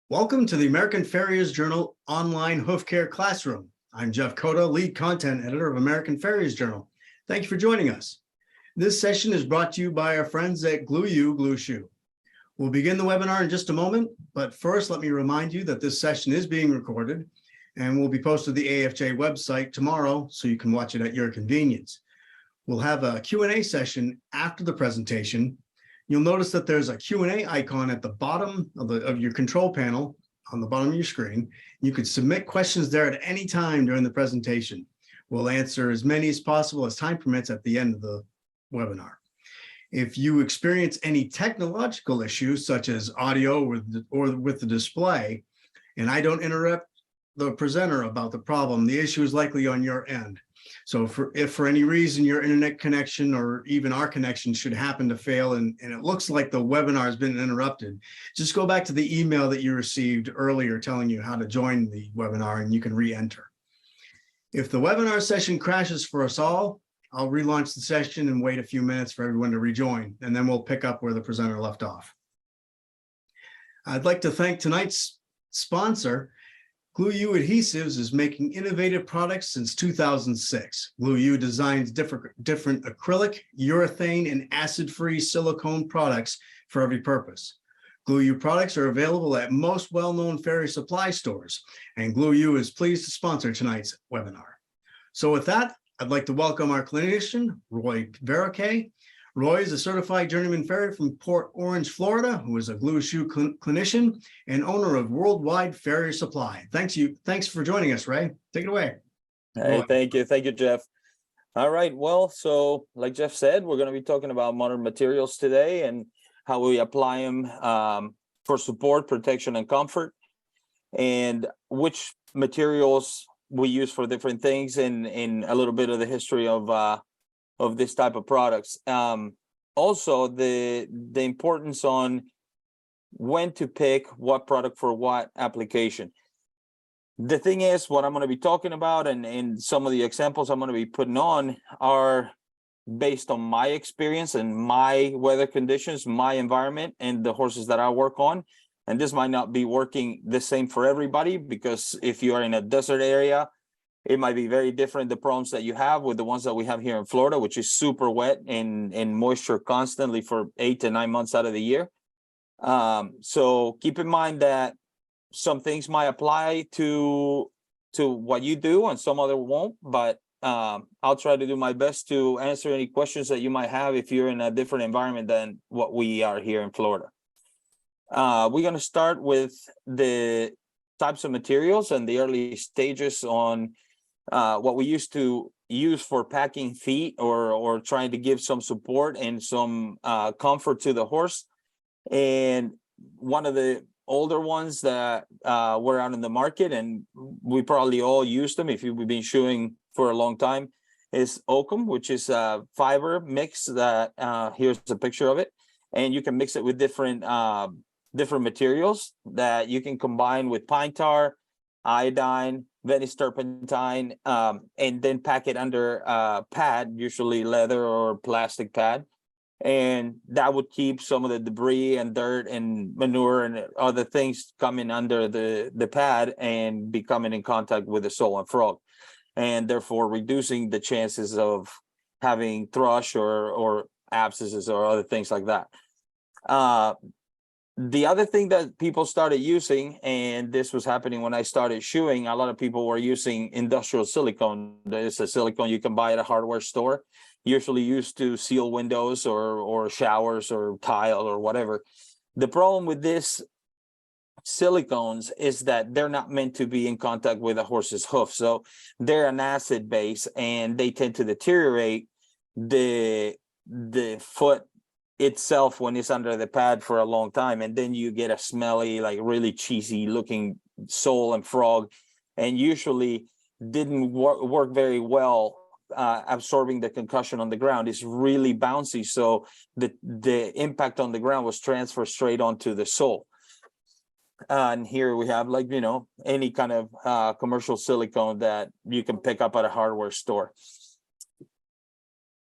Welcome to the American Farriers Journal online hoof care classroom. I'm Jeff Cota, lead content editor of American Farriers Journal. Thank you for joining us. This session is brought to you by our friends at Glue U Glue Shoe. We'll begin the webinar in just a moment, but first let me remind you that this session is being recorded and will be posted to the AFJ website tomorrow so you can watch it at your convenience. We'll have a Q&A session after the presentation. You'll notice that there's a Q&A icon at the bottom of your control panel on the bottom of your screen. You could submit questions there at any time during the presentation. We'll answer as many as possible as time permits at the end of the webinar. If you experience any technological issues such as audio or with the display, and I don't interrupt the presenter about the problem, the issue is likely on your end. So if for any reason your internet connection or even our connection should happen to fail and it looks like the webinar has been interrupted, just go back to the email that you received earlier telling you how to join the webinar and you can re-enter. If the webinar session crashes for us all, I'll relaunch the session and wait a few minutes for everyone to rejoin, and then we'll pick up where the presenter left off. I'd like to thank tonight's sponsor. Glue U Adhesives is making innovative products since 2006. Glue U designs different acrylic, urethane, and acid-free silicone products for every purpose. Glue U products are available at most well-known Farrier supply stores, and Glue U is pleased to sponsor tonight's webinar. So with that, I'd like to welcome our clinician, Roy Verocay. Roy is a certified journeyman farrier from Port Orange, Florida, who is a Glue Shoe clinician and owner of Worldwide Farrier Supply. Thanks for joining us, Ray. Take it away. Hey, thank you, Jeff. All right, well, so like Jeff said, we're going to be talking about modern materials today and how we apply them for support, protection, and comfort, and which materials we use for different things, and a little bit of the history of this type of products. Also, the importance on when to pick what product for what application. The thing is, what I'm going to be talking about and some of the examples I'm going to be putting on are based on my experience and my weather conditions, my environment, and the horses that I work on. And this might not be working the same for everybody, because if you are in a desert area, it might be very different, the problems that you have with the ones that we have here in Florida, which is super wet and moisture constantly for 8 to 9 months out of the year. So keep in mind that some things might apply to what you do and some other won't, but I'll try to do my best to answer any questions that you might have if you're in a different environment than what we are here in Florida. We're going to start with the types of materials and the early stages on what we used to use for packing feet or trying to give some support and some comfort to the horse. And one of the older ones that were out in the market, and we probably all used them if you've been shoeing for a long time, is oakum, which is a fiber mix that here's a picture of it, and you can mix it with different materials that you can combine with pine tar, iodine, Venice turpentine, and then pack it under a pad, usually leather or plastic pad. And that would keep some of the debris and dirt and manure and other things coming under the pad and be coming in contact with the sole and frog, and therefore reducing the chances of having thrush or abscesses or other things like that. The other thing that people started using, and this was happening when I started shoeing, a lot of people were using industrial silicone. There's a silicone you can buy at a hardware store, usually used to seal windows or showers or tile or whatever. The problem with this silicones is that they're not meant to be in contact with a horse's hoof. So they're an acid base, and they tend to deteriorate the foot itself when it's under the pad for a long time, and then you get a smelly, like really cheesy looking sole and frog, and usually didn't work very well absorbing the concussion on the ground. It's really bouncy, so the impact on the ground was transferred straight onto the sole. And here we have, like, you know, any kind of commercial silicone that you can pick up at a hardware store.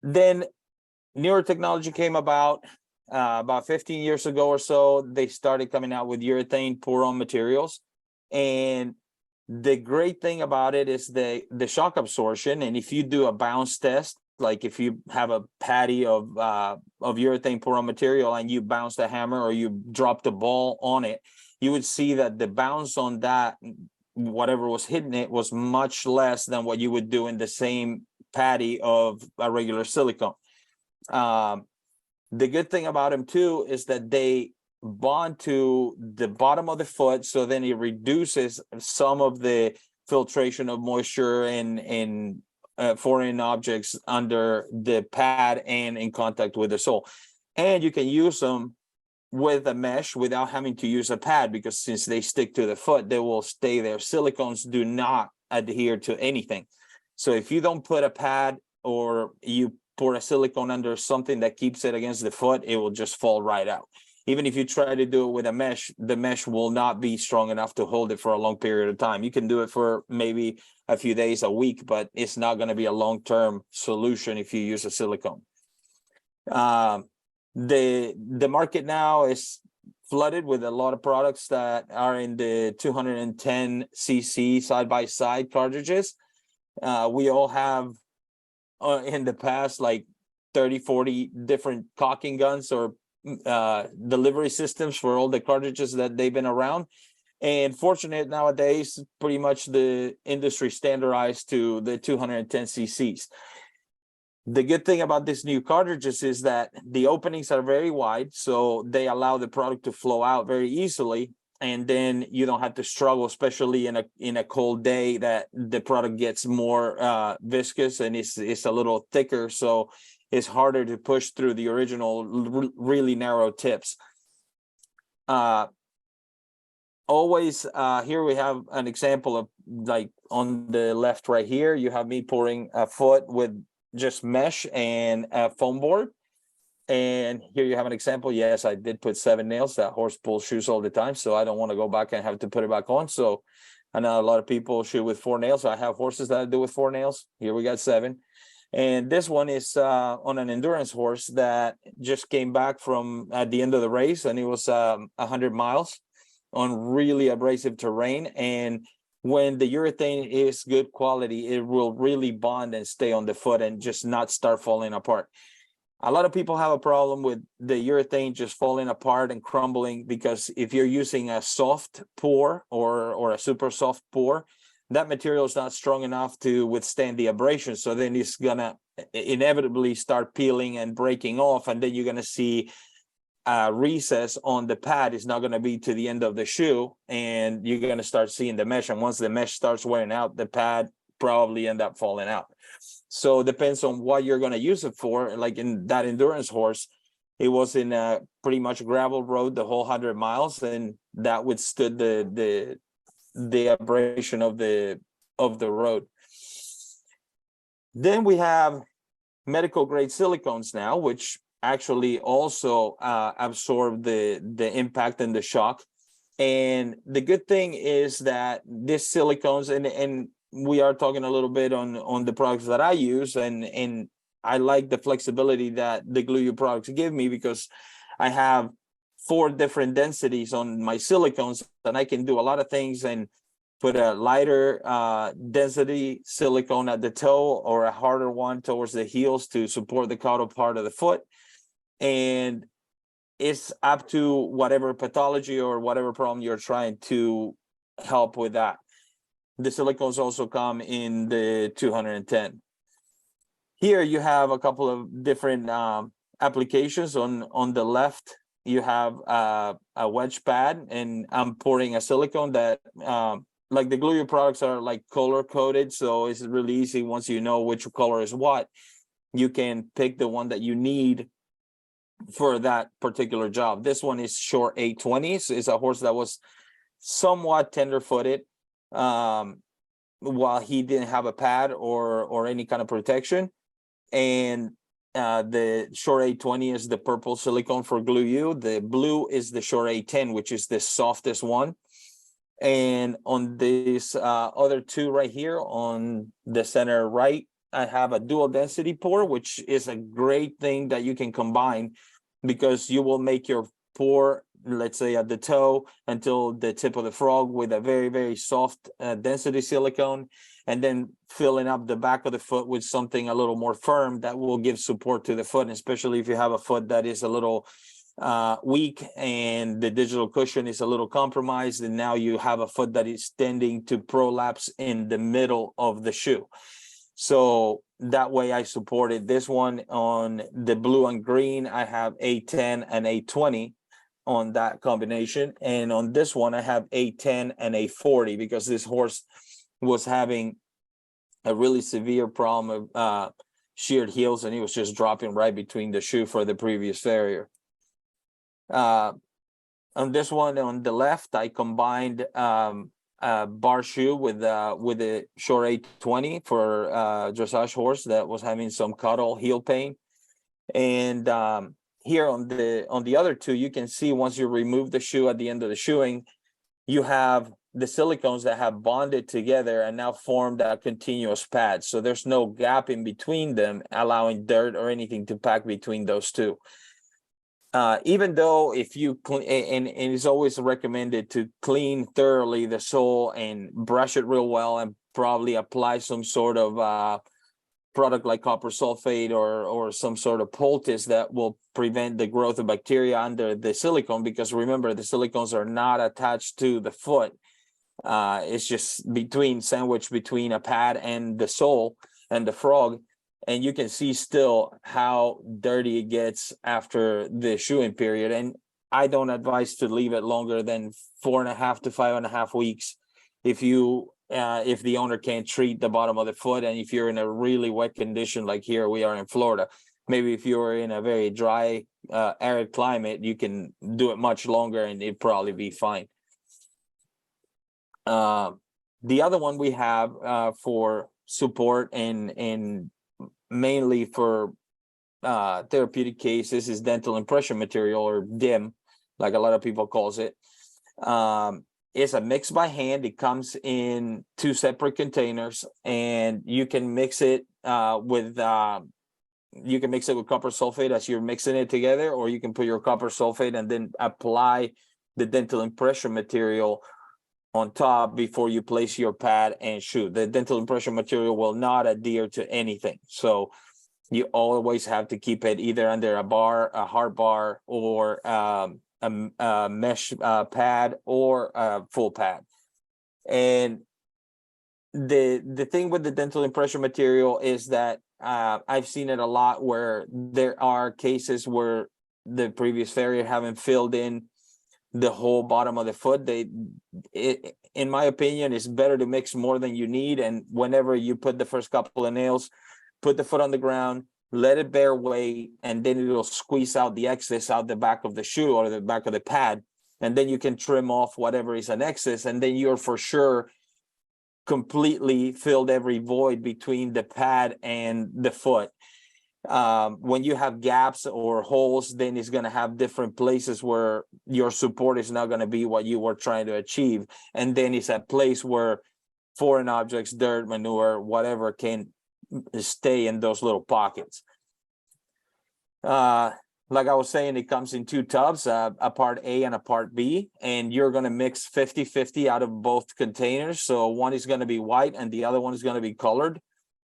Then newer technology came about about 15 years ago or so, they started coming out with urethane pour-on materials. And the great thing about it is the shock absorption. And if you do a bounce test, like if you have a patty of urethane pour-on material and you bounce the hammer or you drop the ball on it, you would see that the bounce on that, whatever was hitting it, was much less than what you would do in the same patty of a regular silicone. The good thing about them too is that they bond to the bottom of the foot, so then it reduces some of the filtration of moisture and foreign objects under the pad and in contact with the sole. And you can use them with a mesh without having to use a pad, because since they stick to the foot, they will stay there. Silicones do not adhere to anything. So if you don't put a pad or you pour a silicone under something that keeps it against the foot, it will just fall right out. Even if you try to do it with a mesh, the mesh will not be strong enough to hold it for a long period of time. You can do it for maybe a few days, a week, but it's not going to be a long-term solution if you use a silicone. The market now is flooded with a lot of products that are in the 210 cc side-by-side cartridges. We all have in the past like 30, 40 different caulking guns or delivery systems for all the cartridges that they've been around. And fortunate nowadays, pretty much the industry standardized to the 210 cc's. The good thing about these new cartridges is that the openings are very wide, so they allow the product to flow out very easily. And then you don't have to struggle, especially in a cold day, that the product gets more viscous and it's a little thicker. So it's harder to push through the original really narrow tips. Always, here we have an example of, like on the left right here, you have me pouring a foot with just mesh and a foam board. And here you have an example. Yes, I did put 7 nails. That horse pulls shoes all the time, so I don't want to go back and have to put it back on. So I know a lot of people shoot with 4 nails. So I have horses that I do with 4 nails. Here we got 7. And this one is on an endurance horse that just came back from at the end of the race, and it was 100 miles on really abrasive terrain. And when the urethane is good quality, it will really bond and stay on the foot and just not start falling apart. A lot of people have a problem with the urethane just falling apart and crumbling, because if you're using a soft pour or a super soft pour, that material is not strong enough to withstand the abrasion. So then it's gonna inevitably start peeling and breaking off, and then you're gonna see a recess on the pad. Is not gonna be to the end of the shoe, and you're gonna start seeing the mesh. And once the mesh starts wearing out, the pad probably end up falling out. So it depends on what you're going to use it for. Like in that endurance horse, it was in a pretty much gravel road the whole 100 miles, and that withstood the abrasion of the road. Then we have medical grade silicones now, which actually also absorb the impact and the shock. And the good thing is that this silicones, and we are talking a little bit on the products that I use, and I like the flexibility that the Glue U products give me, because I have 4 different densities on my silicones, and I can do a lot of things and put a lighter density silicone at the toe or a harder one towards the heels to support the caudal part of the foot. And it's up to whatever pathology or whatever problem you're trying to help with that. The silicones also come in the 210. Here you have a couple of different applications. On the left, you have a wedge pad, and I'm pouring a silicone that, like the Glue U products are like color coded, so it's really easy. Once you know which color is what, you can pick the one that you need for that particular job. This one is short 820s. It's a horse that was somewhat tender-footed, while he didn't have a pad or any kind of protection. And the short 820 is the purple silicone for Glue U. The blue is the short 810, which is the softest one. And on this other 2 right here on the center right, I have a dual density pour, which is a great thing that you can combine because you will make your pour, let's say at the toe until the tip of the frog with a very, very soft density silicone, and then filling up the back of the foot with something a little more firm that will give support to the foot, especially if you have a foot that is a little weak and the digital cushion is a little compromised, and now you have a foot that is tending to prolapse in the middle of the shoe. So that way I supported this one on the blue and green. I have A10 and A20 on that combination, and on this one I have A10 and A40 because this horse was having a really severe problem of sheared heels, and he was just dropping right between the shoe for the previous farrier. On this one on the left, I combined a bar shoe with a short A20 for dressage horse that was having some cuddle heel pain. And here on the other two, you can see once you remove the shoe at the end of the shoeing, you have the silicones that have bonded together and now formed a continuous pad. So there's no gap in between them, allowing dirt or anything to pack between those two. Even though if you and it's always recommended to clean thoroughly the sole and brush it real well and probably apply some sort of product like copper sulfate or some sort of poultice that will prevent the growth of bacteria under the silicone, because remember, the silicones are not attached to the foot. It's just sandwiched between a pad and the sole and the frog. And you can see still how dirty it gets after the shoeing period. And I don't advise to leave it longer than 4.5 to 5.5 weeks if the owner can't treat the bottom of the foot, and if you're in a really wet condition like here we are in Florida. Maybe if you're in a very dry, arid climate, you can do it much longer and it'd probably be fine. The other one we have for support and mainly for therapeutic cases is dental impression material, or DIM, like a lot of people calls it. It's a mix by hand. It comes in 2 separate containers, and you can mix it with copper sulfate as you're mixing it together, or you can put your copper sulfate and then apply the dental impression material on top before you place your pad and shoe. The dental impression material will not adhere to anything. So you always have to keep it either under a hard bar, or a mesh pad, or a full pad. And the thing with the dental impression material is that I've seen it a lot where there are cases where the previous farrier haven't filled in the whole bottom of the foot. In my opinion, it's better to mix more than you need. And whenever you put the first couple of nails, put the foot on the ground, let it bear weight, and then it'll squeeze out the excess out the back of the shoe or the back of the pad. And then you can trim off whatever is an excess, and then you're for sure completely filled every void between the pad and the foot. When you have gaps or holes, then it's going to have different places where your support is not going to be what you were trying to achieve. And then it's a place where foreign objects, dirt, manure, whatever can stay in those little pockets. Like I was saying, it comes in 2 tubs, a part A and a part B, and you're going to mix 50-50 out of both containers. So one is going to be white and the other one is going to be colored.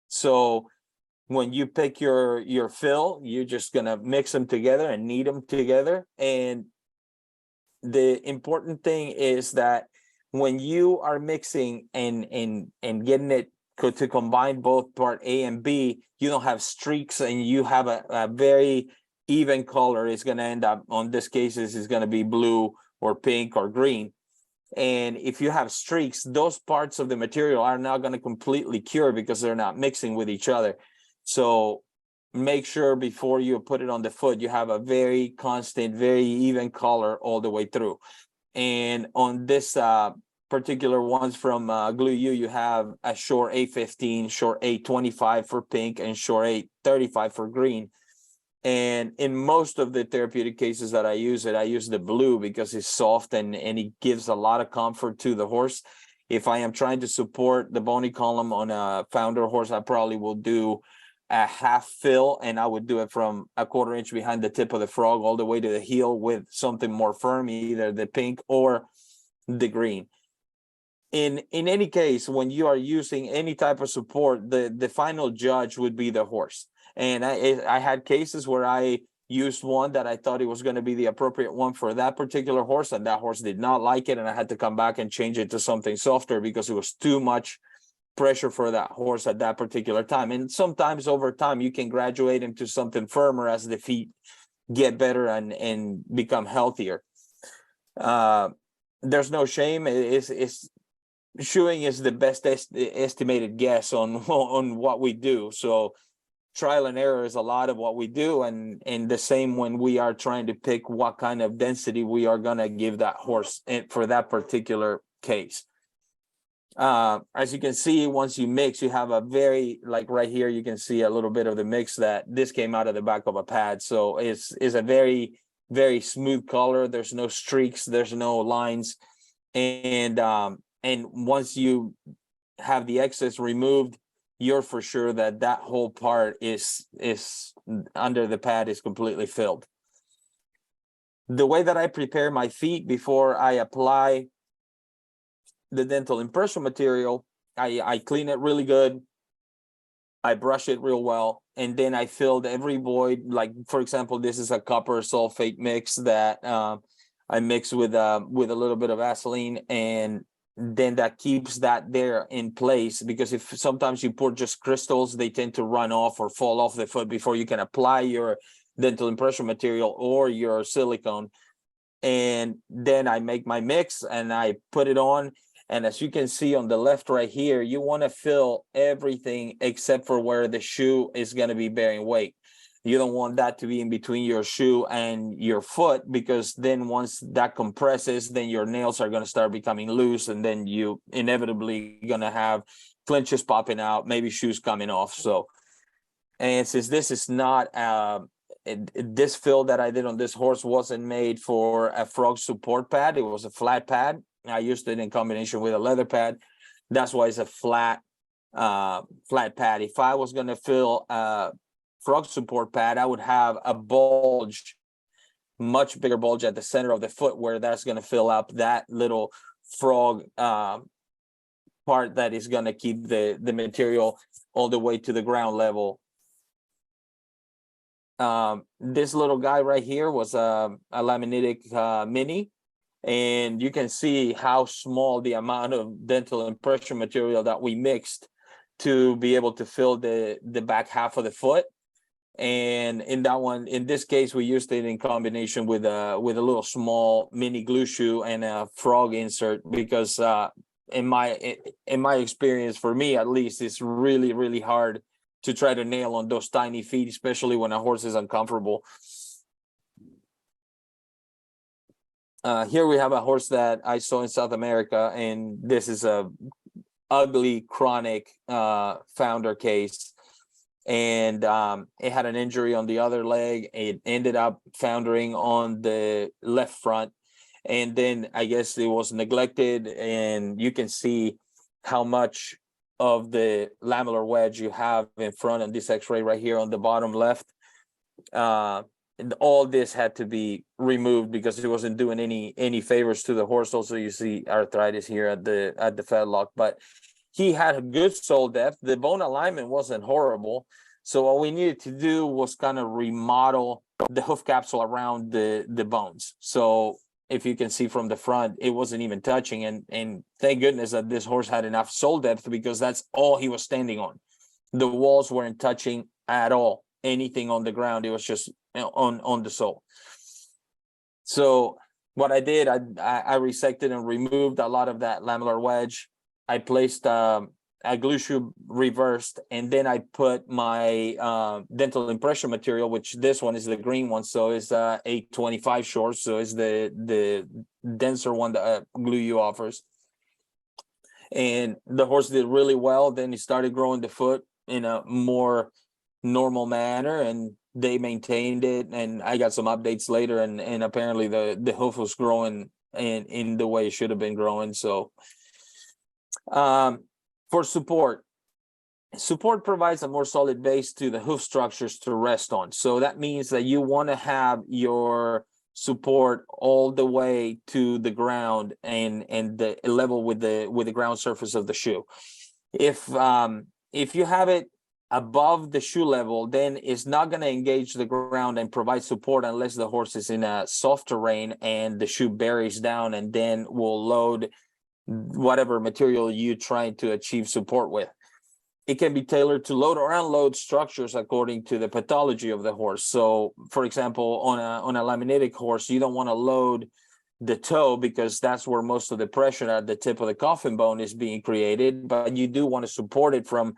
So when you pick your fill, you're just going to mix them together and knead them together. And the important thing is that when you are mixing and getting it to combine both part A and B, you don't have streaks, and you have a very even color. It's going to end up, on this cases, is going to be blue or pink or green. And if you have streaks, those parts of the material are not going to completely cure because they're not mixing with each other. So make sure before you put it on the foot, you have a very constant, very even color all the way through. And on this particular ones from Glue U, you have a short A15, short A25 for pink, and short A35 for green. And in most of the therapeutic cases that I use the blue because it's soft and it gives a lot of comfort to the horse. If I am trying to support the bony column on a founder horse, I probably will do a half fill, and I would do it from a 1/4 inch behind the tip of the frog all the way to the heel with something more firm, either the pink or the green. In any case, when you are using any type of support, the final judge would be the horse. And I had cases where I used one that I thought it was going to be the appropriate one for that particular horse, and that horse did not like it, and I had to come back and change it to something softer because it was too much pressure for that horse at that particular time. And sometimes over time you can graduate into something firmer as the feet get better and become healthier. There's no shame. It's shoeing is the best estimated guess on what we do. So trial and error is a lot of what we do, and the same when we are trying to pick what kind of density we are going to give that horse for that particular case. As you can see, once you mix, you have a very, like right here, you can see a little bit of the mix that this came out of the back of a pad. So it's a very, very smooth color. There's no streaks, there's no lines. And once you have the excess removed, you're for sure that that whole part is under the pad is completely filled. The way that I prepare my feet before I apply the dental impression material, I clean it really good, I brush it real well, and then I filled every void. Like, for example, this is a copper sulfate mix that I mix with a little bit of Vaseline, and then that keeps that there in place, because if sometimes you pour just crystals, they tend to run off or fall off the foot before you can apply your dental impression material or your silicone. And then I make my mix and I put it on. And as you can see on the left right here, you want to fill everything except for where the shoe is going to be bearing weight. You don't want that to be in between your shoe and your foot, because then once that compresses, then your nails are going to start becoming loose, and then you inevitably going to have clinches popping out, maybe shoes coming off. So, and since this is not this fill that I did on this horse wasn't made for a frog support pad, it was a flat pad. I used it in combination with a leather pad. That's why it's a flat pad. If I was going to fill frog support pad, I would have a bulge, much bigger bulge at the center of the foot, where that's going to fill up that little frog part that is going to keep the material all the way to the ground level. This little guy right here was a laminitic mini, and you can see how small the amount of dental impression material that we mixed to be able to fill the back half of the foot. And in that one, in this case, we used it in combination with a little small mini glue shoe and a frog insert, because in my experience, for me at least, it's really, really hard to try to nail on those tiny feet, especially when a horse is uncomfortable. Here we have a horse that I saw in South America, and this is a ugly chronic founder case. And it had an injury on the other leg. It ended up foundering on the left front. And then I guess it was neglected, and you can see how much of the lamellar wedge you have in front of this x-ray right here on the bottom left. And all this had to be removed because it wasn't doing any favors to the horse. Also, you see arthritis here at the fetlock, but he had a good sole depth. The bone alignment wasn't horrible. So what we needed to do was kind of remodel the hoof capsule around the bones. So if you can see from the front, it wasn't even touching. And thank goodness that this horse had enough sole depth, because that's all he was standing on. The walls weren't touching at all. Anything on the ground, it was just on the sole. So what I did, I resected and removed a lot of that lamellar wedge. I placed a glue shoe reversed, and then I put my dental impression material, which this one is the green one, so it's 825 short, so it's the denser one that Glue U offers. And the horse did really well. Then he started growing the foot in a more normal manner, and they maintained it. And I got some updates later, and apparently the hoof was growing in the way it should have been growing. So for support, Support provides a more solid base to the hoof structures to rest on. So that means that you want to have your support all the way to the ground and the level with the ground surface of the shoe. If you have it above the shoe level, then it's not going to engage the ground and provide support unless the horse is in a soft terrain and the shoe buries down and then will load whatever material you're trying to achieve support with. It can be tailored to load or unload structures according to the pathology of the horse. So, for example, on a laminitic horse, you don't want to load the toe because that's where most of the pressure at the tip of the coffin bone is being created, but you do want to support it from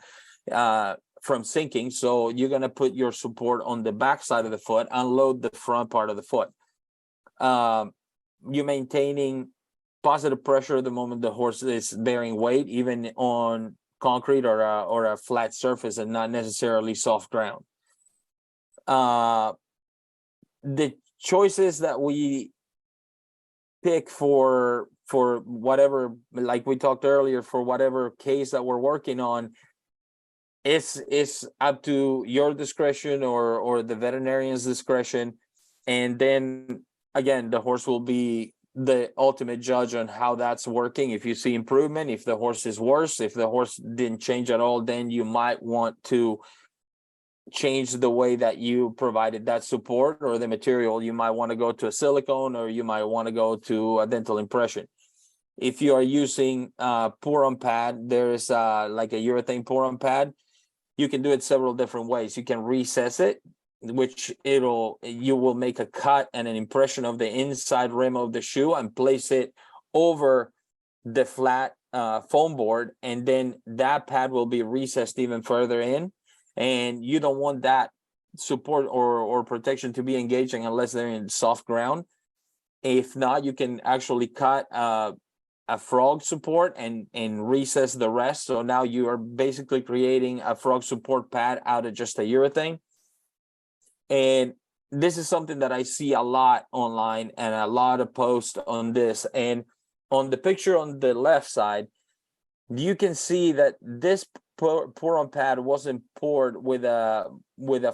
sinking. So you're going to put your support on the back side of the foot, unload the front part of the foot. You're maintaining positive pressure the moment the horse is bearing weight, even on concrete or a flat surface and not necessarily soft ground. The choices that we pick for whatever, like we talked earlier, for whatever case that we're working on, it's up to your discretion or the veterinarian's discretion. And then again, the horse will be the ultimate judge on how that's working. If you see improvement, if the horse is worse, if the horse didn't change at all, then you might want to change the way that you provided that support or the material. You might want to go to a silicone, or you might want to go to a dental impression. If you are using pour-on pad, there is like a urethane pour-on pad. You can do it several different ways. You can recess it, which you will make a cut and an impression of the inside rim of the shoe and place it over the flat foam board, and then that pad will be recessed even further in, and you don't want that support or protection to be engaging unless they're in soft ground. If not, you can actually cut a frog support and recess the rest. So now you are basically creating a frog support pad out of just a urethane. And this is something that I see a lot online and a lot of posts on this. And on the picture on the left side, you can see that this pour-on pad wasn't poured with a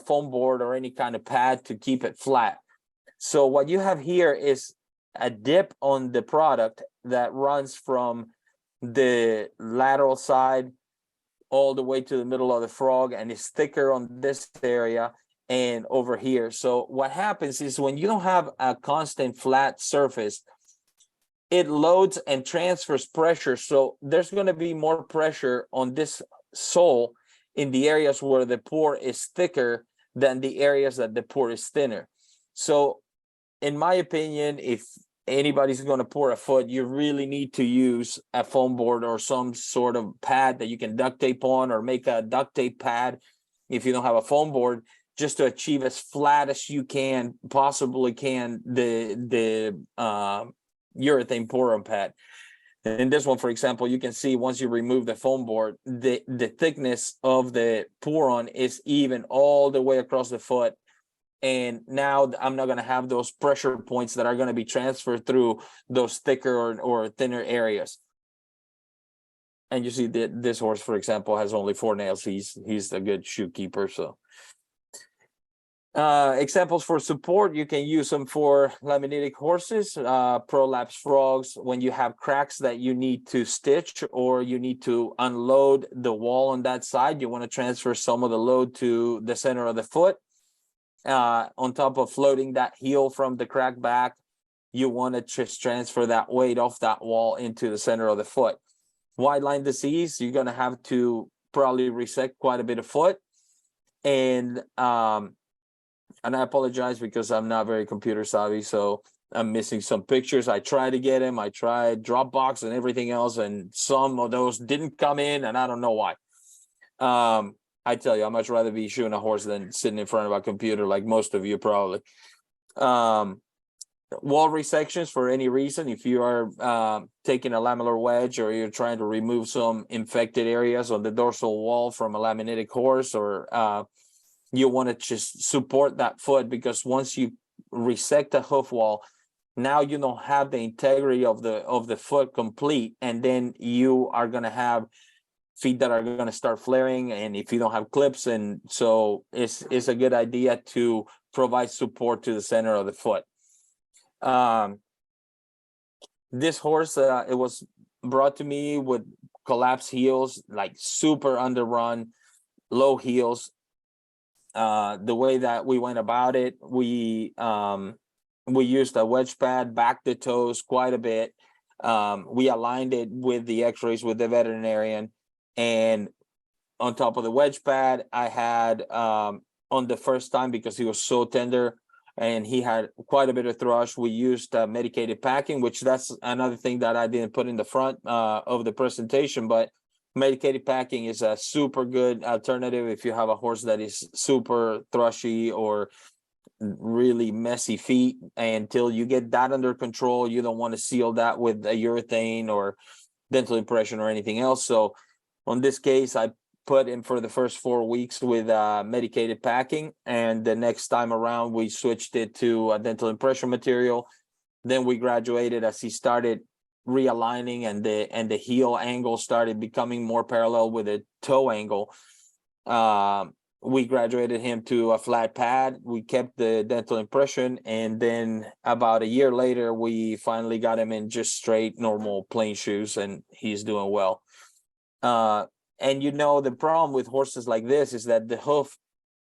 foam board or any kind of pad to keep it flat. So what you have here is a dip on the product that runs from the lateral side all the way to the middle of the frog, and is thicker on this area and over here. So what happens is when you don't have a constant flat surface, it loads and transfers pressure. So there's going to be more pressure on this sole in the areas where the pour is thicker than the areas that the pour is thinner. So in my opinion, if anybody's going to pour a foot, you really need to use a foam board or some sort of pad that you can duct tape on, or make a duct tape pad if you don't have a foam board, just to achieve as flat as you possibly can the urethane pour-on pad. In this one, for example, you can see once you remove the foam board, the thickness of the pour-on is even all the way across the foot. And now I'm not going to have those pressure points that are going to be transferred through those thicker or thinner areas. And you see that this horse, for example, has only 4 nails. He's a good shoe keeper. So examples for support, you can use them for laminitic horses, prolapse frogs, when you have cracks that you need to stitch or you need to unload the wall on that side. You want to transfer some of the load to the center of the foot. On top of floating that heel from the crack back, you want to just transfer that weight off that wall into the center of the foot. Wide line disease, you're going to have to probably resect quite a bit of foot. And I apologize because I'm not very computer savvy, so I'm missing some pictures. I tried to get them. I tried Dropbox and everything else, and some of those didn't come in, and I don't know why. I tell you, I'd much rather be shoeing a horse than sitting in front of a computer, like most of you probably. Wall resections for any reason. If you are taking a lamellar wedge, or you're trying to remove some infected areas on the dorsal wall from a laminitic horse, or you want to just support that foot, because once you resect the hoof wall, now you don't have the integrity of the foot complete, and then you are going to have feet that are going to start flaring, and if you don't have clips, and so it's a good idea to provide support to the center of the foot. This horse, it was brought to me with collapsed heels, like super underrun, low heels. The way that we went about it, we used a wedge pad, back the toes quite a bit. We aligned it with the x-rays with the veterinarian, and on top of the wedge pad, I had on the first time, because he was so tender and he had quite a bit of thrush, we used medicated packing, which that's another thing that I didn't put in the front of the presentation, but medicated packing is a super good alternative if you have a horse that is super thrushy or really messy feet. Until you get that under control, you don't want to seal that with a urethane or dental impression or anything else. So on this case, I put him for the first 4 weeks with medicated packing, and the next time around we switched it to a dental impression material. Then we graduated as he started realigning, and the heel angle started becoming more parallel with the toe angle. We graduated him to a flat pad. We kept the dental impression, and then about a year later, we finally got him in just straight normal plain shoes, and he's doing well. And the problem with horses like this is that the hoof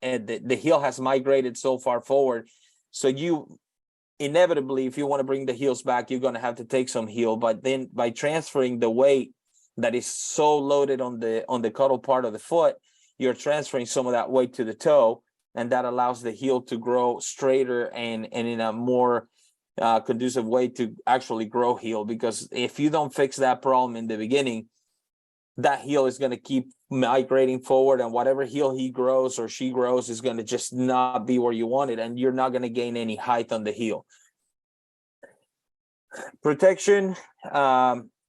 and the heel has migrated so far forward. So you inevitably, if you want to bring the heels back, you're going to have to take some heel. But then by transferring the weight that is so loaded on the cuddle part of the foot, you're transferring some of that weight to the toe, and that allows the heel to grow straighter and in a more conducive way to actually grow heel. Because if you don't fix that problem in the beginning, that heel is going to keep migrating forward, and whatever heel he grows or she grows is going to just not be where you want it, and you're not going to gain any height on the heel. Protection,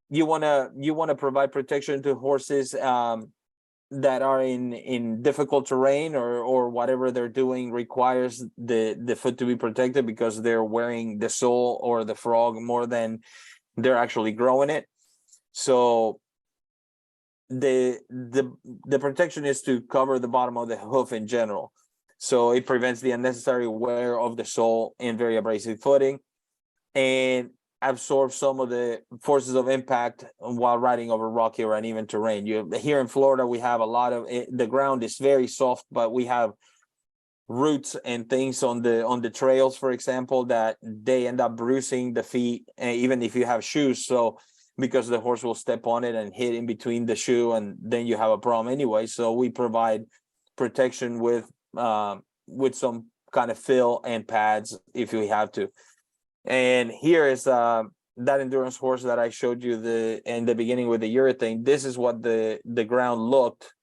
you want to provide protection to horses that are in difficult terrain, or whatever they're doing requires the foot to be protected because they're wearing the sole or the frog more than they're actually growing it. So the protection is to cover the bottom of the hoof in general. So it prevents the unnecessary wear of the sole in very abrasive footing, and absorb some of the forces of impact while riding over rocky or uneven terrain. Here in Florida, we have a lot of the ground is very soft, but we have roots and things on the trails, for example, that they end up bruising the feet, even if you have shoes. So because the horse will step on it and hit in between the shoe, and then you have a problem anyway. So we provide protection with some kind of fill and pads if we have to. And here is that endurance horse that I showed you in the beginning with the urethane. This is what the ground looked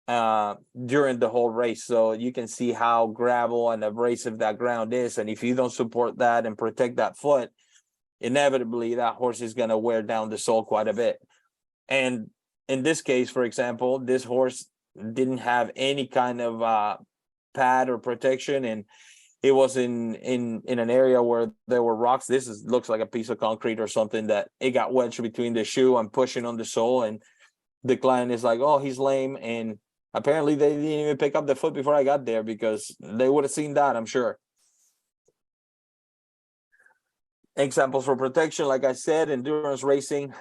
during the whole race. So you can see how gravel and abrasive that ground is. And if you don't support that and protect that foot, inevitably that horse is going to wear down the sole quite a bit. And in this case, for example, this horse didn't have any kind of pad or protection, and it was in an area where there were rocks. Looks like a piece of concrete or something that it got wedged between the shoe and pushing on the sole. And the client is like, "Oh, he's lame." And apparently they didn't even pick up the foot before I got there, because they would have seen that, I'm sure. Examples for protection, like I said, endurance racing,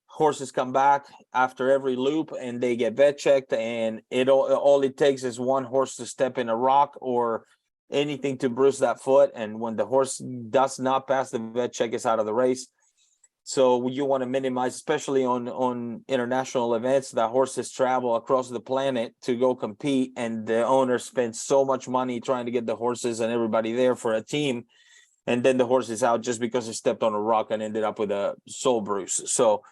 horses come back after every loop and they get vet checked, and all it takes is one horse to step in a rock or anything to bruise that foot, and when the horse does not pass the vet check, it's out of the race. So you want to minimize, especially on international events, that horses travel across the planet to go compete, and the owner spends so much money trying to get the horses and everybody there for a team, and then the horse is out just because he stepped on a rock and ended up with a sole bruise. So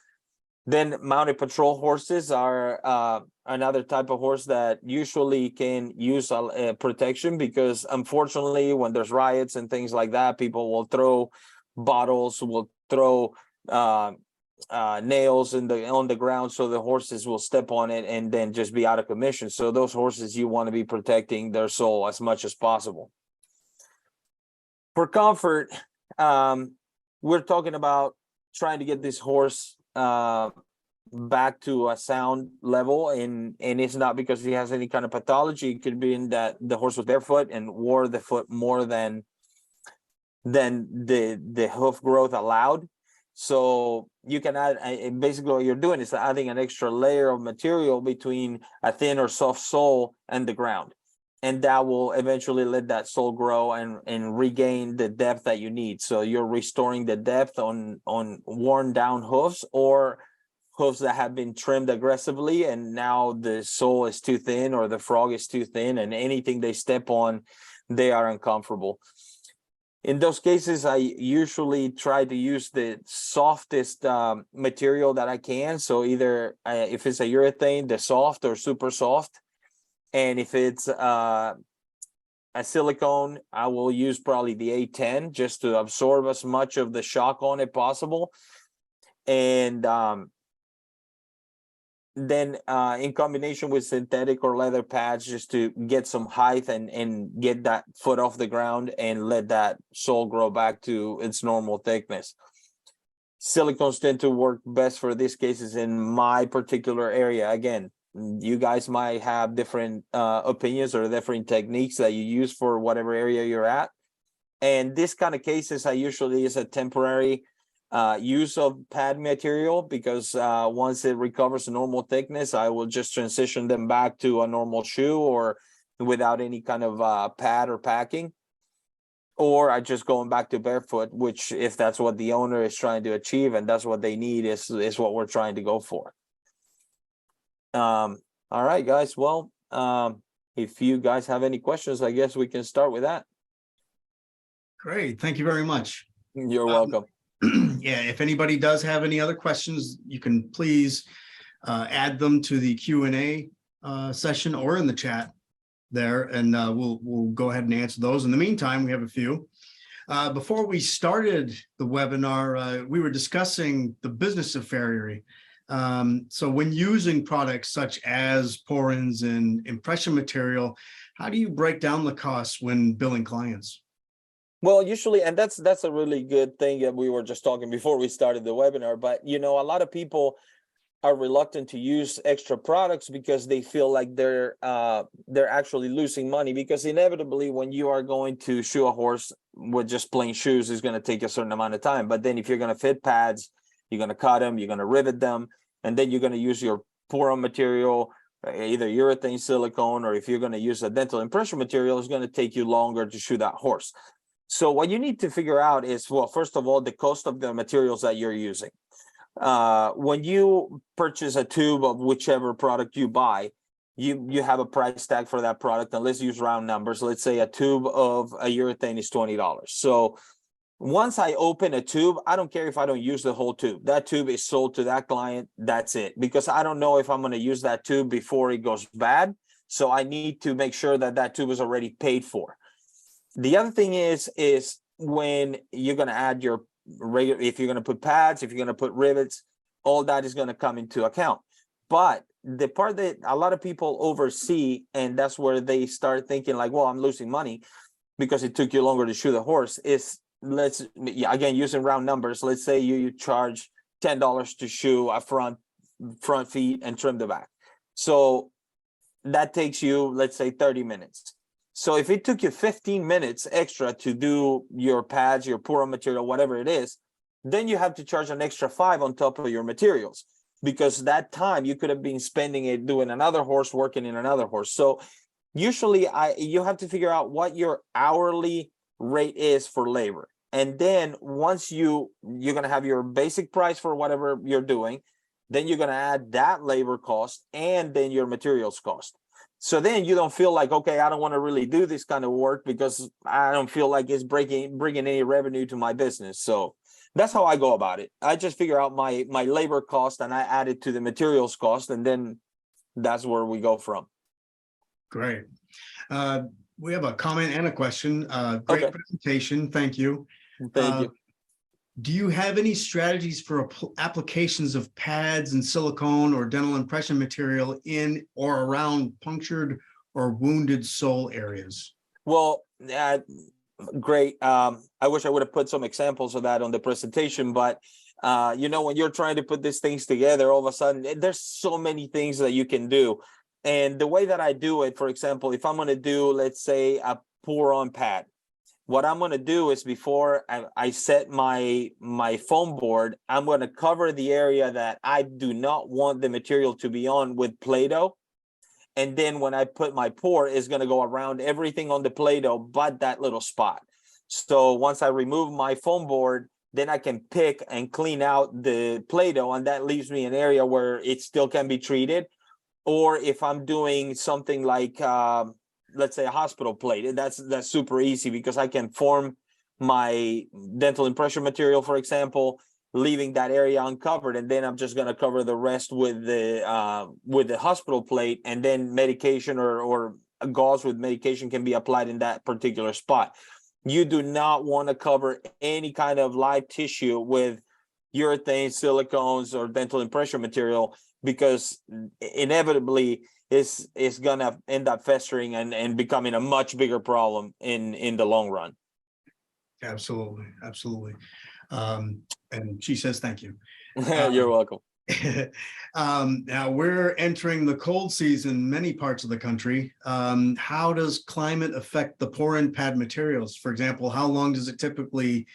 then mounted patrol horses are another type of horse that usually can use protection, because unfortunately when there's riots and things like that, people will throw bottles, will throw nails on the ground, so the horses will step on it and then just be out of commission. So those horses, you want to be protecting their sole as much as possible. For comfort, we're talking about trying to get this horse back to a sound level, and it's not because he has any kind of pathology. It could be in that the horse was barefoot and wore the foot more than the hoof growth allowed. So you can add, basically what you're doing is adding an extra layer of material between a thin or soft sole and the ground, and that will eventually let that sole grow and regain the depth that you need. So you're restoring the depth on worn down hoofs or hoofs that have been trimmed aggressively, and now the sole is too thin or the frog is too thin, and anything they step on, they are uncomfortable. In those cases, I usually try to use the softest material that I can. So either if it's a urethane, the soft or super soft. And if it's a silicone, I will use probably the A10 just to absorb as much of the shock on it possible. And then in combination with synthetic or leather pads, just to get some height and get that foot off the ground and let that sole grow back to its normal thickness. Silicones tend to work best for these cases in my particular area. Again, you guys might have different opinions or different techniques that you use for whatever area you're at. And this kind of cases, I usually is a temporary use of pad material, because once it recovers a normal thickness, I will just transition them back to a normal shoe or without any kind of pad or packing. Or I just going back to barefoot, which if that's what the owner is trying to achieve and that's what they need, is what we're trying to go for. All right, guys. Well, if you guys have any questions, I guess we can start with that. Great. Thank you very much. You're welcome. Yeah, if anybody does have any other questions, you can please add them to the Q&A session or in the chat there, and we'll go ahead and answer those. In the meantime, we have a few. Before we started the webinar, we were discussing the business of farriery. So when using products such as pour-ins and impression material, how do you break down the costs when billing clients? Well, usually, and that's a really good thing that we were just talking before we started the webinar, but you know, a lot of people are reluctant to use extra products because they feel like they're actually losing money, because inevitably when you are going to shoe a horse with just plain shoes is going to take a certain amount of time. But then if you're going to fit pads, you're going to cut them, you're going to rivet them, and then you're going to use your pour-on material, either urethane, silicone, or if you're going to use a dental impression material, it's going to take you longer to shoe that horse. So what you need to figure out is, well, first of all, the cost of the materials that you're using. When you purchase a tube of whichever product you buy, you have a price tag for that product, and let's use round numbers. Let's say a tube of a urethane is $20. So once I open a tube, I don't care if I don't use the whole tube. That tube is sold to that client. That's it, because I don't know if I'm going to use that tube before it goes bad. So I need to make sure that that tube is already paid for. The other thing is when you're going to add your regular, if you're going to put pads, if you're going to put rivets, all that is going to come into account. But the part that a lot of people oversee, and that's where they start thinking like, well, I'm losing money because it took you longer to shoe the horse, is again, using round numbers, let's say you charge $10 to shoe a front feet and trim the back. So that takes you, let's say, 30 minutes. So if it took you 15 minutes extra to do your pads, your pour-on material, whatever it is, then you have to charge an extra $5 on top of your materials, because that time you could have been spending it doing another horse, working in another horse. So usually you have to figure out what your hourly rate is for labor. And then once you're going to have your basic price for whatever you're doing, then you're going to add that labor cost and then your materials cost. So then you don't feel like, okay, I don't want to really do this kind of work because I don't feel like it's bringing any revenue to my business. So that's how I go about it. I just figure out my labor cost and I add it to the materials cost, and then that's where we go from. Great. We have a comment and a question. Great presentation. Thank you. Thank you. Do you have any strategies for applications of pads and silicone or dental impression material in or around punctured or wounded sole areas? Well, great. I wish I would have put some examples of that on the presentation, but When you're trying to put these things together, all of a sudden there's so many things that you can do. And the way that I do it, for example, if I'm going to do, let's say, a pour on pad, what I'm going to do is before I set my foam board, I'm going to cover the area that I do not want the material to be on with Play-Doh. And then when I put my pour, it's going to go around everything on the Play-Doh but that little spot. So once I remove my foam board, then I can pick and clean out the Play-Doh, and that leaves me an area where it still can be treated. Or if I'm doing something like, let's say, a hospital plate, that's super easy because I can form my dental impression material, for example, leaving that area uncovered, and then I'm just going to cover the rest with the hospital plate, and then medication or a gauze with medication can be applied in that particular spot. You do not want to cover any kind of live tissue with urethane, silicones, or dental impression material, because inevitably it's going to end up festering and becoming a much bigger problem in the long run. Absolutely. Absolutely. And she says, thank you. You're welcome. Now we're entering the cold season in many parts of the country. How does climate affect the pour-in pad materials? For example, how long does it typically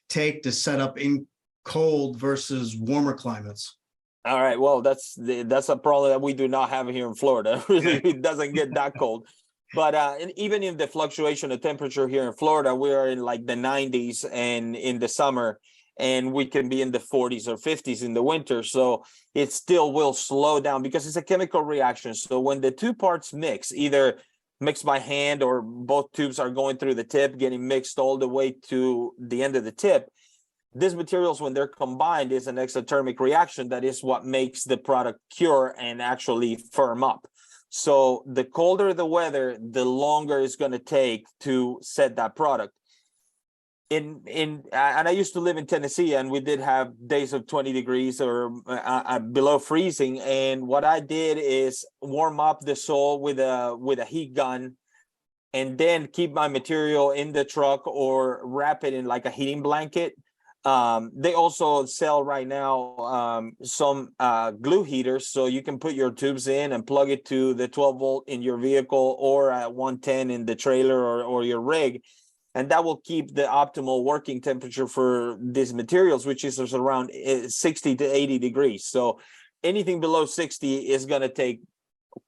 take to set up in cold versus warmer climates? All right. Well, that's a problem that we do not have here in Florida. Really, it doesn't get that cold. But and even in the fluctuation of temperature here in Florida, we are in like the 90s and in the summer, and we can be in the 40s or 50s in the winter. So it still will slow down because it's a chemical reaction. So when the two parts mix, either mixed by hand or both tubes are going through the tip, getting mixed all the way to the end of the tip, these materials, when they're combined, is an exothermic reaction that is what makes the product cure and actually firm up. So the colder the weather, the longer it's going to take to set that product. And I used to live in Tennessee, and we did have days of 20 degrees or below freezing. And what I did is warm up the sole with a heat gun, and then keep my material in the truck or wrap it in like a heating blanket. They also sell right now some glue heaters, so you can put your tubes in and plug it to the 12 volt in your vehicle or at 110 in the trailer or your rig. And that will keep the optimal working temperature for these materials, which is around 60 to 80 degrees. So anything below 60 is going to take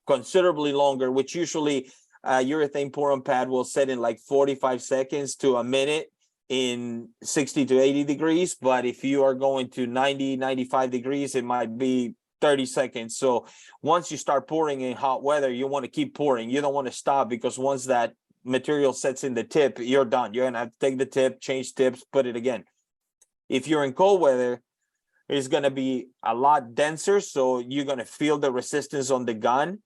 considerably longer, which usually urethane pour-on pad will set in like 45 seconds to a minute in 60 to 80 degrees. But if you are going to 90, 95 degrees, it might be 30 seconds. So once you start pouring in hot weather, you want to keep pouring. You don't want to stop, because once that material sets in the tip, you're done. You're gonna have to take the tip, change tips, put it again. If you're in cold weather, it's gonna be a lot denser, so you're gonna feel the resistance on the gun,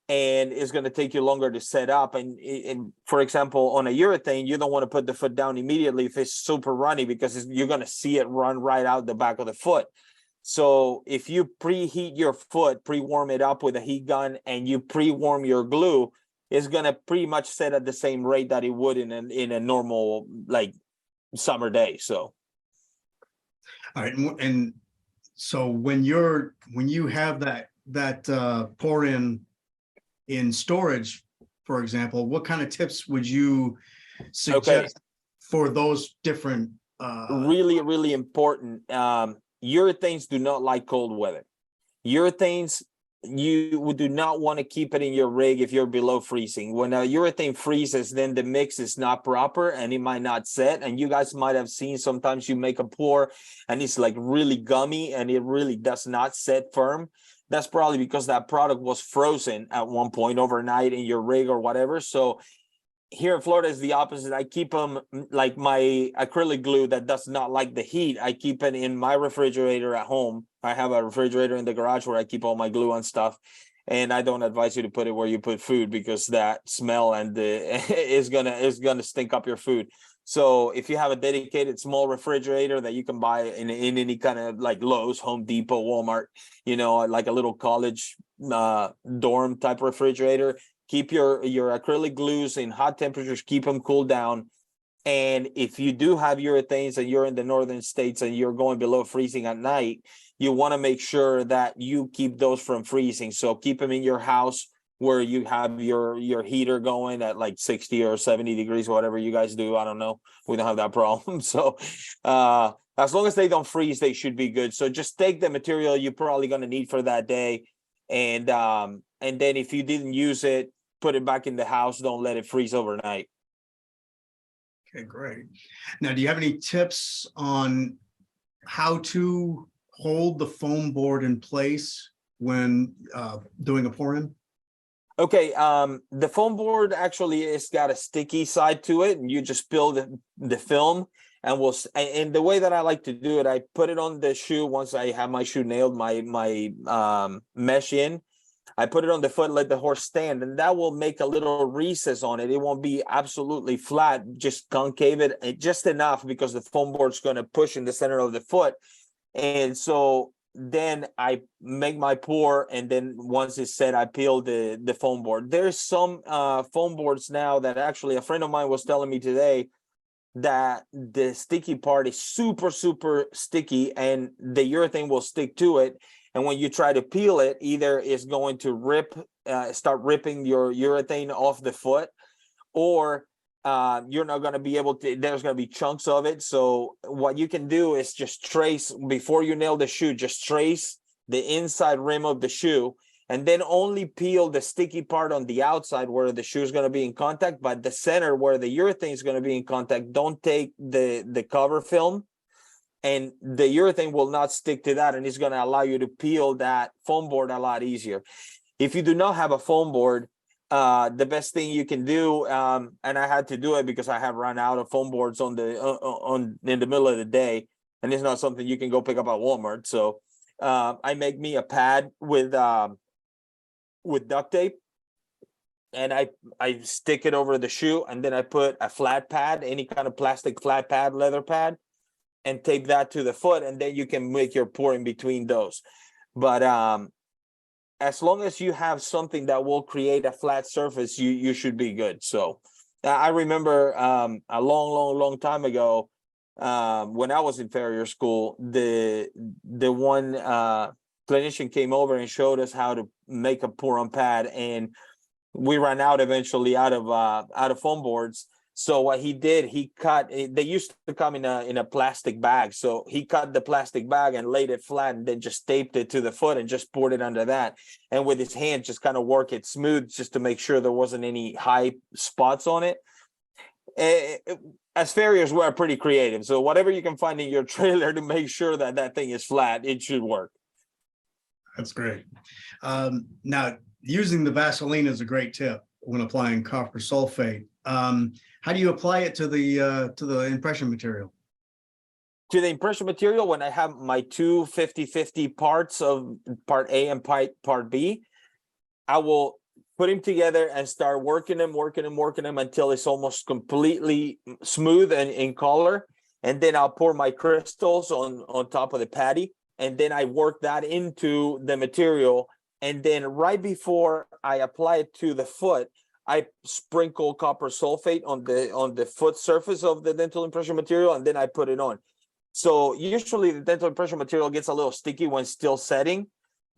and it's gonna take you longer to set up. And for example, on a urethane, you don't want to put the foot down immediately if it's super runny, because you're gonna see it run right out the back of the foot. So if you preheat your foot, pre-warm it up with a heat gun, and you pre-warm your glue, is going to pretty much set at the same rate that it would in a normal like summer day. So all right. And so when you have that pour in storage, for example, what kind of tips would you suggest for those different really important? Urethanes do not like cold weather. Urethanes, you do not want to keep it in your rig if you're below freezing. When a urethane freezes, then the mix is not proper and it might not set. And you guys might have seen sometimes you make a pour and it's like really gummy and it really does not set firm. That's probably because that product was frozen at one point overnight in your rig or whatever. So here in Florida is the opposite. I keep them like my acrylic glue that does not like the heat. I keep it in my refrigerator at home. I have a refrigerator in the garage where I keep all my glue and stuff. And I don't advise you to put it where you put food, because that smell and is gonna stink up your food. So if you have a dedicated small refrigerator that you can buy in any kind of like Lowe's, Home Depot, Walmart, like a little college dorm type refrigerator, keep your acrylic glues in hot temperatures, keep them cooled down, And if you do have urethanes and you're in the northern states and you're going below freezing at night, you want to make sure that you keep those from freezing. So keep them in your house where you have your heater going at like 60 or 70 degrees, whatever you guys do. I don't know. We don't have that problem. So as long as they don't freeze, they should be good. So just take the material you're probably going to need for that day. And then if you didn't use it, put it back in the house. Don't let it freeze overnight. Okay, great. Now, do you have any tips on how to hold the foam board in place when doing a pour-in? Okay, the foam board actually has got a sticky side to it, and you just peel the film, and the way that I like to do it, I put it on the shoe once I have my shoe nailed, my mesh in. I put it on the foot, let the horse stand, and that will make a little recess on it. It won't be absolutely flat, just concave it just enough because the foam board's going to push in the center of the foot. And so then I make my pour, and then once it's set, I peel the foam board. There's some foam boards now that actually a friend of mine was telling me today that the sticky part is super, super sticky, and the urethane will stick to it. And when you try to peel it, either it's going to start ripping your urethane off the foot, or you're not going to be able to, there's going to be chunks of it. So what you can do is just trace, before you nail the shoe, just trace the inside rim of the shoe, and then only peel the sticky part on the outside where the shoe is going to be in contact, but the center where the urethane is going to be in contact, don't take the cover film, and the urethane will not stick to that, and it's going to allow you to peel that foam board a lot easier. If you do not have a foam board, the best thing you can do, and I had to do it because I have run out of foam boards in the middle of the day, and it's not something you can go pick up at Walmart. So I make me a pad with duct tape, and I stick it over the shoe, and then I put a flat pad, any kind of plastic flat pad, leather pad, and tape that to the foot, and then you can make your pour in between those. But as long as you have something that will create a flat surface, you should be good. So I remember a long time ago, when I was in Farrier school, the one clinician came over and showed us how to make a pour-on pad, and we ran out eventually out of foam boards. So what he did, he cut, they used to come in a plastic bag. So he cut the plastic bag and laid it flat, and then just taped it to the foot and just poured it under that. And with his hand, just kind of work it smooth just to make sure there wasn't any high spots on it. As farriers, we're pretty creative. So whatever you can find in your trailer to make sure that that thing is flat, it should work. That's great. Now, using the Vaseline is a great tip when applying copper sulfate. How do you apply it to the impression material? To the impression material, when I have my two 50-50 parts of part A and part B, I will put them together and start working them until it's almost completely smooth and in color. And then I'll pour my crystals on top of the patty, and then I work that into the material. And then right before I apply it to the foot, I sprinkle copper sulfate on the foot surface of the dental impression material, and then I put it on. So usually the dental impression material gets a little sticky when still setting,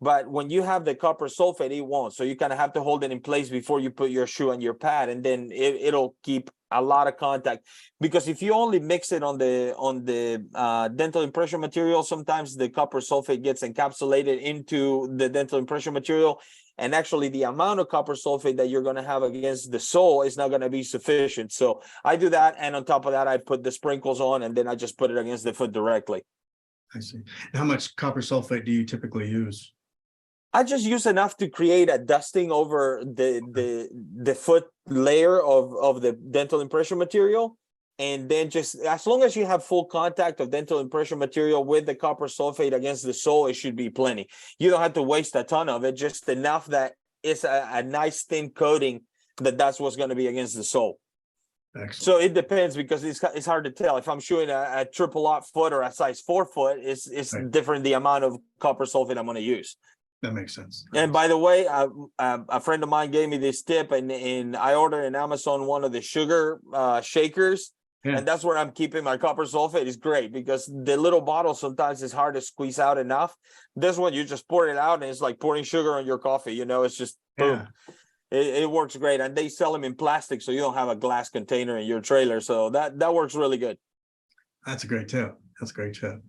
but when you have the copper sulfate, it won't. So you kind of have to hold it in place before you put your shoe on your pad, and then it'll keep a lot of contact. Because if you only mix it on the dental impression material, sometimes the copper sulfate gets encapsulated into the dental impression material, and actually the amount of copper sulfate that you're going to have against the sole is not going to be sufficient. So I do that, and on top of that, I put the sprinkles on, and then I just put it against the foot directly. I see. And how much copper sulfate do you typically use? I just use enough to create a dusting over the foot layer of the dental impression material. And then just as long as you have full contact of dental impression material with the copper sulfate against the sole, it should be plenty. You don't have to waste a ton of it, just enough that it's a nice thin coating that's what's going to be against the sole. Excellent. So it depends, because it's hard to tell. If I'm showing a triple aught foot or a size 4 foot, it's right. Different the amount of copper sulfate I'm going to use. That makes sense. And by the way, a friend of mine gave me this tip, and I ordered in Amazon one of the sugar shakers. Yeah. And that's where I'm keeping my copper sulfate. Is great because the little bottle sometimes is hard to squeeze out enough. This one, you just pour it out and it's like pouring sugar on your coffee. You know, it's just boom. Yeah. It works great. And they sell them in plastic, so you don't have a glass container in your trailer. So that works really good. That's a great tip. That's a great tip.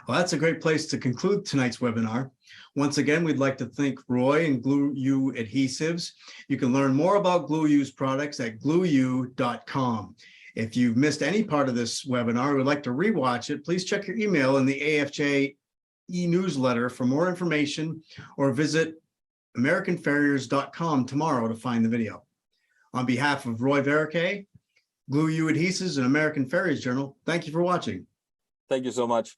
Well, that's a great place to conclude tonight's webinar. Once again, we'd like to thank Roy and Glue U Adhesives. You can learn more about Glue U's products at glueu.com. If you've missed any part of this webinar or would like to rewatch it, please check your email in the AFJ e-newsletter for more information, or visit americanfarriers.com tomorrow to find the video. On behalf of Roy Verocay, Glue U Adhesives, and American Farriers Journal, thank you for watching. Thank you so much.